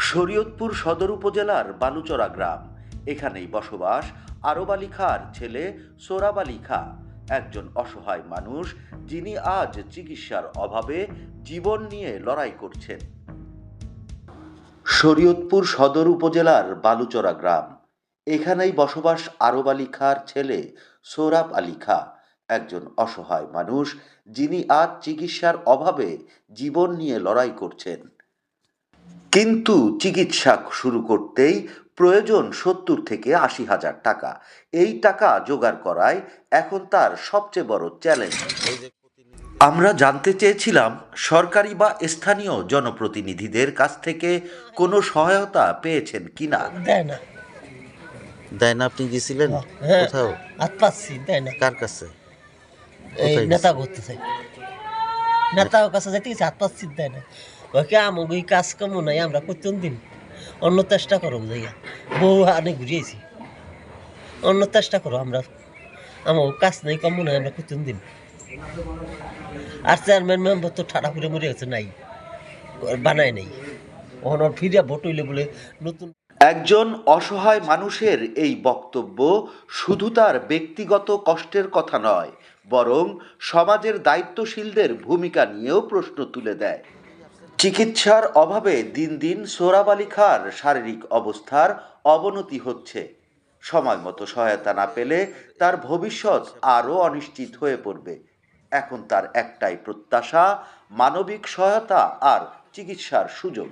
শরীয়তপুর সদর উপজেলার বালুচরা গ্রাম। এখানেই বসবাস আরব আলী খাঁর ছেলে সোহরাব আলী খাঁ, একজন অসহায় মানুষ যিনি আজ চিকিৎসার অভাবে জীবন নিয়ে লড়াই করছেন। শরীয়তপুর সদর উপজেলার বালুচরা গ্রাম। এখানেই বসবাস আরব আলী খাঁর ছেলে সোহরাব আলী খাঁ, একজন অসহায় মানুষ যিনি আজ চিকিৎসার অভাবে জীবন নিয়ে লড়াই করছেন। কিন্তু চিকিৎসা শুরু করতেই প্রয়োজন ৭০ থেকে ৮০ হাজার টাকা। এই টাকা জোগাড় করাই এখন তার সবচেয়ে বড় চ্যালেঞ্জ। আমরা জানতে চেয়েছিলাম সরকারি বা স্থানীয় জনপ্রতিনিধিদের কাছ থেকে কোনো সহায়তা পেয়েছেন কিনা। দেয় না। দেয় না? আপনি গেছিলেন হ্যাঁ, কোথাও? হাত পাচ্ছি দেয় না। কার কাছে? এই কোথায় নেতা গেছে? করতেছে, নেতার কাছে যাইতে গেছে, হাত পাচ্ছি দেয় না। ওকে আমাকে এই কাজ কাম নাই, আমরা করতেন দিন অন্য চেষ্টা করো যাইয়া, বউ আনে ঘুরিয়েছি, অন্য চেষ্টা করো, আমরা আমার কাজ নেই কম নাই, আমরা করতেন দিন। আর চেয়ারম্যান মেম্বার তো ঠাড়া ফুরে মরে গেছে, নাই বানায় নাই, ওখানে ফিরিয়া ভোট হইলে বলে নতুন। একজন অসহায় মানুষের এই বক্তব্য শুধু তার ব্যক্তিগত কষ্টের কথা নয়, বরং সমাজের দায়িত্বশীলদের ভূমিকা নিয়েও প্রশ্ন তুলে দেয়। চিকিৎসার অভাবে দিন দিন সোহরাব আলী খাঁর শারীরিক অবস্থার অবনতি হচ্ছে। সময় মতো সহায়তা না পেলে তার ভবিষ্যৎ আরও অনিশ্চিত হয়ে পড়বে। এখন তার একটাই প্রত্যাশা, মানবিক সহায়তা আর চিকিৎসার সুযোগ।